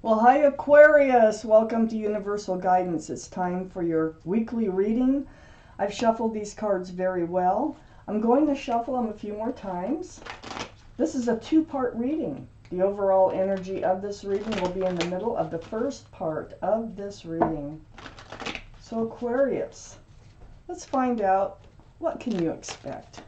Well, hi Aquarius! Welcome to Universal Guidance. It's time for your weekly reading. I've shuffled these cards very well. I'm going to shuffle them a few more times. This is a two-part reading. The overall energy of this reading will be in the middle of the first part of this reading. So Aquarius, let's find out, what can you expect?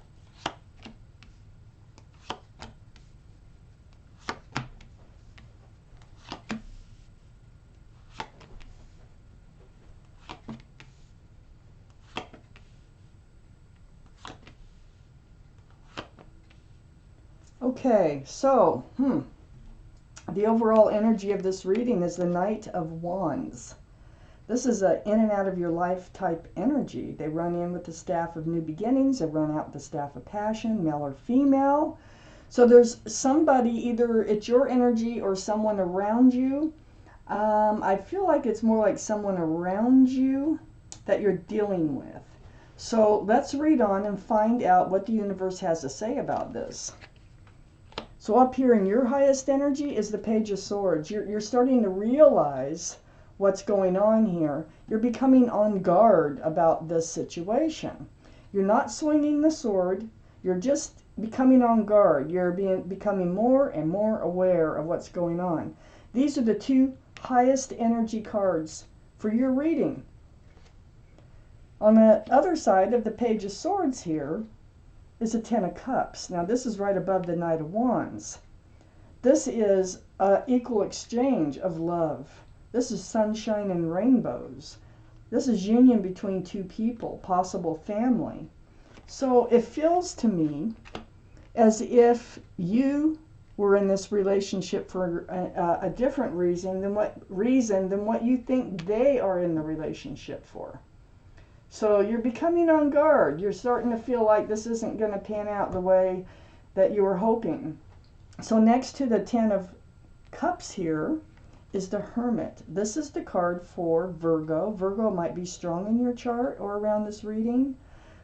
Okay, so, the overall energy of this reading is the Knight of Wands. This is a in and out of your life type energy. They run in with the staff of new beginnings. They run out with the staff of passion, male or female. So there's somebody, either it's your energy or someone around you. I feel like it's more like someone around you that you're dealing with. So let's read on and find out what the universe has to say about this. So up here in your highest energy is the Page of Swords. You're starting to realize what's going on here. You're becoming on guard about this situation. You're not swinging the sword. You're just becoming on guard. You're becoming more and more aware of what's going on. These are the two highest energy cards for your reading. On the other side of the Page of Swords here is a Ten of Cups. Now this is right above the Knight of Wands. This is an equal exchange of love. This is sunshine and rainbows. This is union between two people, possible family. So it feels to me as if you were in this relationship for a different reason than what you think they are in the relationship for. So you're becoming on guard. You're starting to feel like this isn't going to pan out the way that you were hoping. So next to the Ten of Cups here is the Hermit. This is the card for Virgo. Virgo might be strong in your chart or around this reading,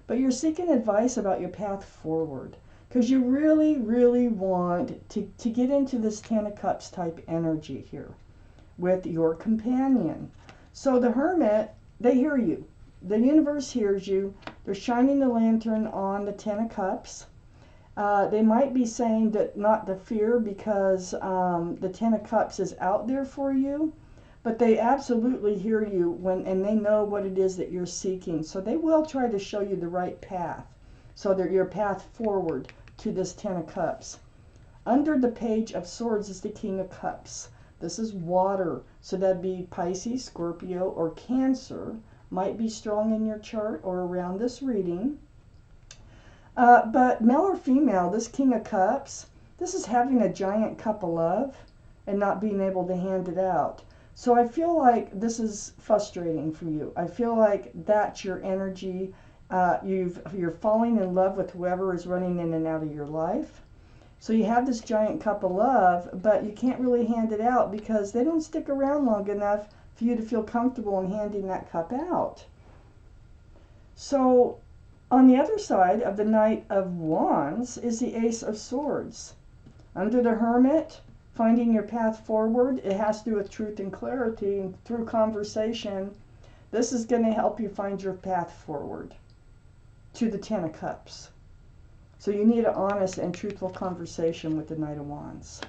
but you're seeking advice about your path forward because you really, really want to get into this Ten of Cups type energy here with your companion. So the Hermit, they hear you. The universe hears you. They're shining the lantern on the Ten of Cups. They might be saying that not to fear because the Ten of Cups is out there for you, but they absolutely hear you and they know what it is that you're seeking. So they will try to show you the right path, so that your path forward to this Ten of Cups. Under the Page of Swords is the King of Cups. This is water, so that'd be Pisces, Scorpio, or Cancer. Might be strong in your chart or around this reading. But male or female, this King of Cups, this is having a giant cup of love and not being able to hand it out. So I feel like this is frustrating for you. I feel like that's your energy. You're falling in love with whoever is running in and out of your life. So you have this giant cup of love, but you can't really hand it out because they don't stick around long enough for you to feel comfortable in handing that cup out. So on the other side of the Knight of Wands is the Ace of Swords. Under the Hermit, finding your path forward, it has to do with truth and clarity, and through conversation, this is going to help you find your path forward to the Ten of Cups. So you need an honest and truthful conversation with the Knight of Wands.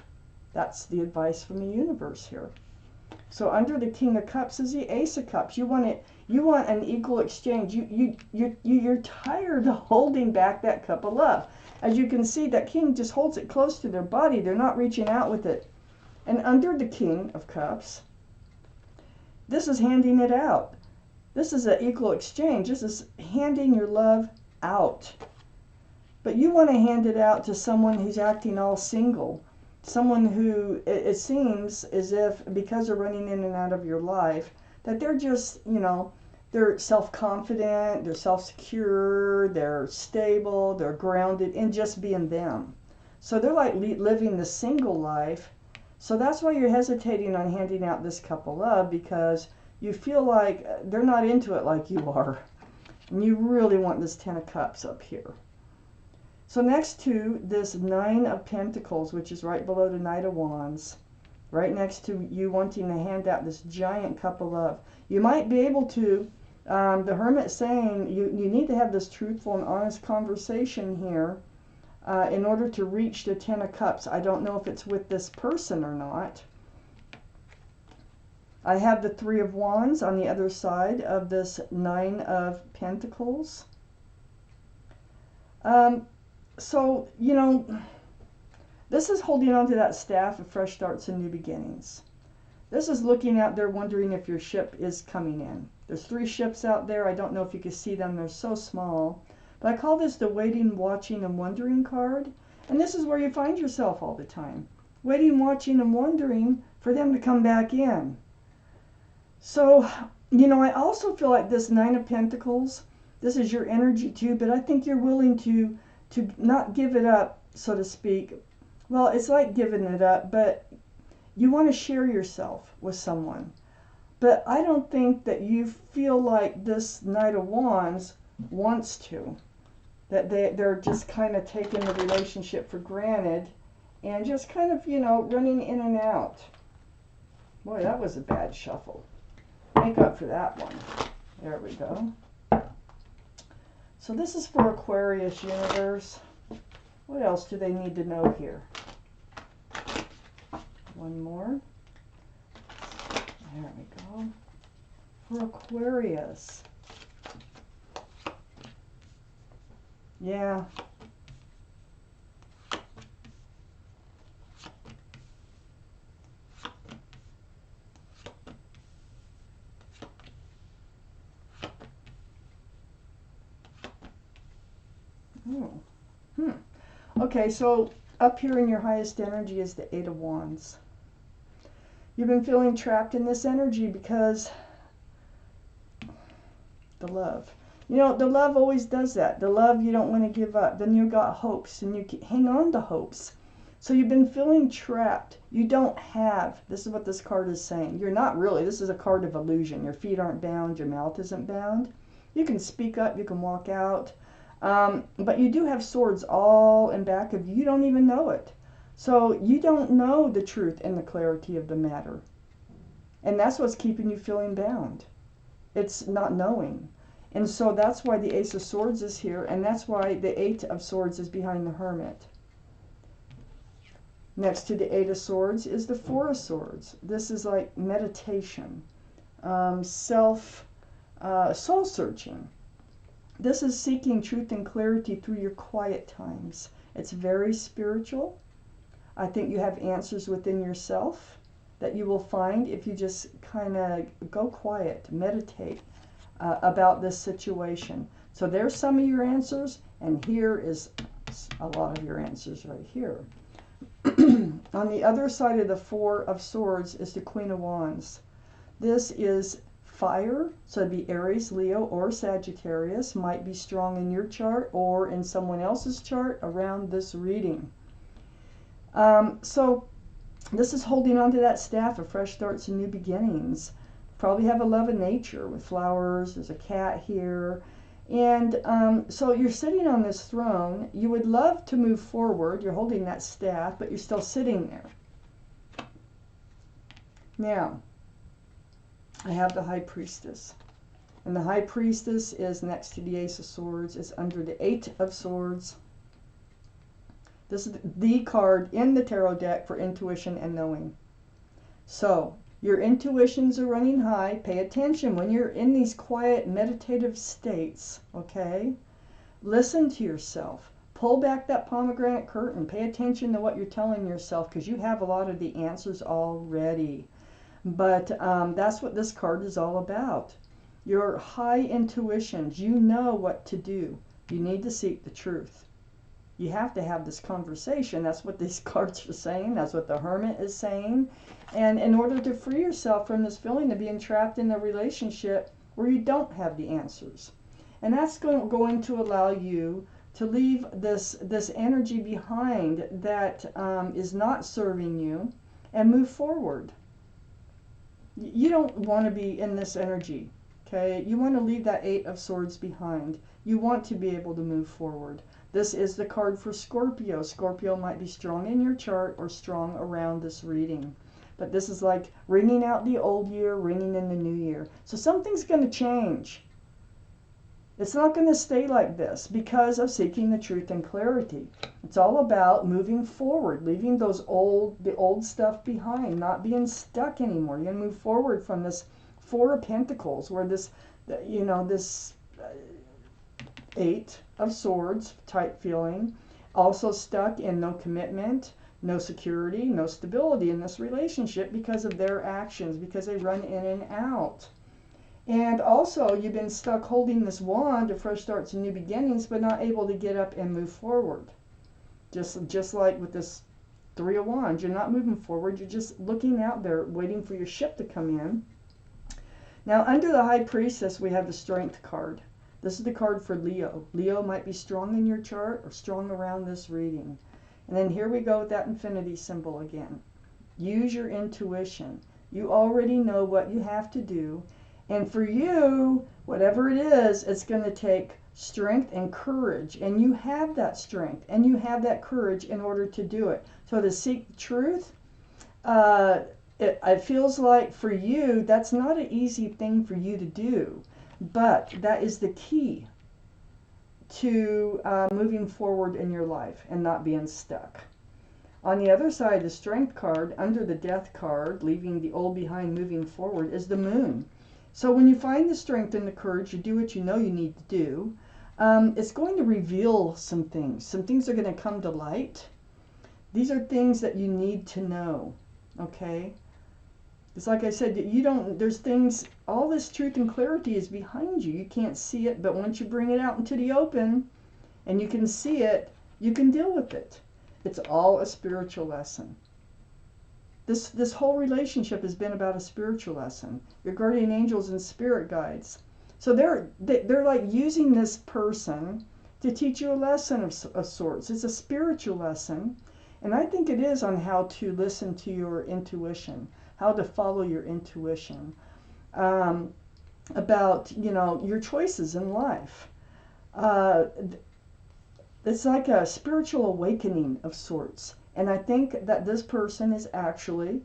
That's the advice from the universe here. So under the King of Cups is the Ace of Cups. You want an equal exchange. You're tired of holding back that cup of love. As you can see, that King just holds it close to their body. They're not reaching out with it. And under the King of Cups, this is handing it out. This is an equal exchange. This is handing your love out. But you want to hand it out to someone who's acting all single. Someone who, it seems as if, because they're running in and out of your life, that they're just, they're self-confident, they're self-secure, they're stable, they're grounded in just being them. So they're like living the single life. So that's why you're hesitating on handing out this cup of love, because you feel like they're not into it like you are. And you really want this Ten of Cups up here. So next to this Nine of Pentacles, which is right below the Knight of Wands, right next to you wanting to hand out this giant cup of love. You might be able to, the Hermit's saying you need to have this truthful and honest conversation here in order to reach the Ten of Cups. I don't know if it's with this person or not. I have the Three of Wands on the other side of this Nine of Pentacles. So, you know, this is holding on to that staff of fresh starts and new beginnings. This is looking out there wondering if your ship is coming in. There's 3 ships out there. I don't know if you can see them. They're so small. But I call this the waiting, watching, and wondering card. And this is where you find yourself all the time. Waiting, watching, and wondering for them to come back in. So, you know, I also feel like this Nine of Pentacles, this is your energy too, but I think you're willing to not give it up, so to speak. Well, it's like giving it up, but you want to share yourself with someone. But I don't think that you feel like this Knight of Wands wants to. That they're just kind of taking the relationship for granted and just kind of, you know, running in and out. Boy, that was a bad shuffle. Make up for that one. There we go. So this is for Aquarius universe. What else do they need to know here? One more. There we go. For Aquarius. Yeah. Oh. Okay, so up here in your highest energy is the Eight of Wands. You've been feeling trapped in this energy because the love. You know, the love always does that. The love you don't want to give up. Then you got hopes and you hang on to hopes. So you've been feeling trapped. You don't have, this is what this card is saying. You're not really, this is a card of illusion. Your feet aren't bound, your mouth isn't bound. You can speak up, you can walk out. But you do have swords all in back of you. You don't even know it. So you don't know the truth and the clarity of the matter. And that's what's keeping you feeling bound. It's not knowing. And so that's why the Ace of Swords is here, and that's why the Eight of Swords is behind the Hermit. Next to the Eight of Swords is the Four of Swords. This is like meditation, soul searching. This is seeking truth and clarity through your quiet times. It's very spiritual. I think you have answers within yourself that you will find if you just kind of go quiet, meditate about this situation. So there's some of your answers, and here is a lot of your answers right here. On the other side of the Four of Swords is the Queen of Wands. This is fire, so it'd be Aries, Leo, or Sagittarius. Might be strong in your chart or in someone else's chart around this reading. So this is holding on to that staff of fresh starts and new beginnings. Probably have a love of nature with flowers. There's a cat here. And so you're sitting on this throne. You would love to move forward. You're holding that staff, but you're still sitting there. Now, I have the High Priestess. And the High Priestess is next to the Ace of Swords. It's under the Eight of Swords. This is the card in the tarot deck for intuition and knowing. So, your intuitions are running high. Pay attention when you're in these quiet meditative states, okay? Listen to yourself. Pull back that pomegranate curtain. Pay attention to what you're telling yourself, because you have a lot of the answers already. But that's what this card is all about. Your high intuitions, you know what to do. You need to seek the truth. You have to have this conversation. That's what these cards are saying. That's what the Hermit is saying. And in order to free yourself from this feeling of being trapped in a relationship where you don't have the answers. And that's going to allow you to leave this energy behind that is not serving you and move forward. You don't want to be in this energy, okay? You want to leave that Eight of Swords behind. You want to be able to move forward. This is the card for Scorpio. Scorpio might be strong in your chart or strong around this reading. But this is like ringing out the old year, ringing in the new year. So something's going to change. It's not going to stay like this because of seeking the truth and clarity. It's all about moving forward, leaving the old stuff behind, not being stuck anymore. You're going to move forward from this Four of Pentacles, where this, this Eight of Swords type feeling, also stuck in no commitment, no security, no stability in this relationship because of their actions, because they run in and out. And also, you've been stuck holding this wand of fresh starts and new beginnings, but not able to get up and move forward. Just like with this Three of Wands, you're not moving forward. You're just looking out there, waiting for your ship to come in. Now, under the High Priestess, we have the Strength card. This is the card for Leo. Leo might be strong in your chart or strong around this reading. And then here we go with that infinity symbol again. Use your intuition. You already know what you have to do. And for you, whatever it is, it's going to take strength and courage. And you have that strength and you have that courage in order to do it. So to seek the truth, it feels like for you, that's not an easy thing for you to do. But that is the key to moving forward in your life and not being stuck. On the other side, the Strength card, under the Death card, leaving the old behind, moving forward, is the Moon. So when you find the strength and the courage to do what you know you need to do, it's going to reveal some things. Some things are going to come to light. These are things that you need to know, okay? It's like I said, there's things, all this truth and clarity is behind you. You can't see it, but once you bring it out into the open and you can see it, you can deal with it. It's all a spiritual lesson. This whole relationship has been about a spiritual lesson. Your guardian angels and spirit guides. So they're like using this person to teach you a lesson of sorts. It's a spiritual lesson. And I think it is on how to listen to your intuition, how to follow your intuition, about, your choices in life. It's like a spiritual awakening of sorts. And I think that this person is actually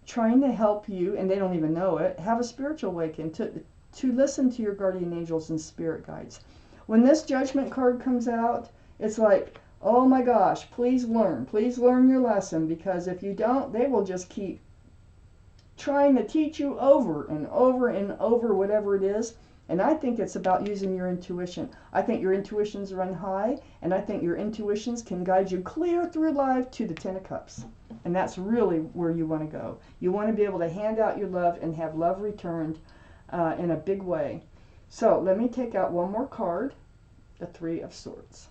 trying to help you, and they don't even know it, have a spiritual awakening, to listen to your guardian angels and spirit guides. When this Judgment card comes out, it's like, oh my gosh, please learn your lesson, because if you don't, they will just keep trying to teach you over and over and over whatever it is. And I think it's about using your intuition. I think your intuitions run high, and I think your intuitions can guide you clear through life to the Ten of Cups. And that's really where you want to go. You want to be able to hand out your love and have love returned in a big way. So let me take out one more card, the Three of Swords.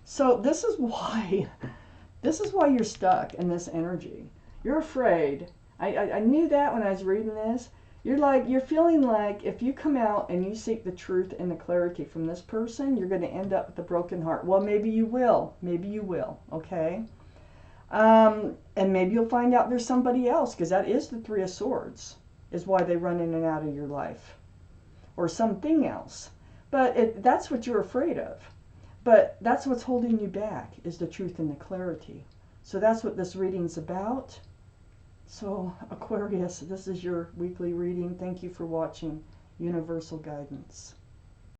So this is why you're stuck in this energy. You're afraid. I knew that when I was reading this. You're feeling like if you come out and you seek the truth and the clarity from this person, you're going to end up with a broken heart. Well, maybe you will. Maybe you will, okay? And maybe you'll find out there's somebody else, because that is the Three of Swords, is why they run in and out of your life. Or something else. But that's what you're afraid of. But that's what's holding you back, is the truth and the clarity. So that's what this reading's about. So, Aquarius, this is your weekly reading. Thank you for watching Universal Guidance.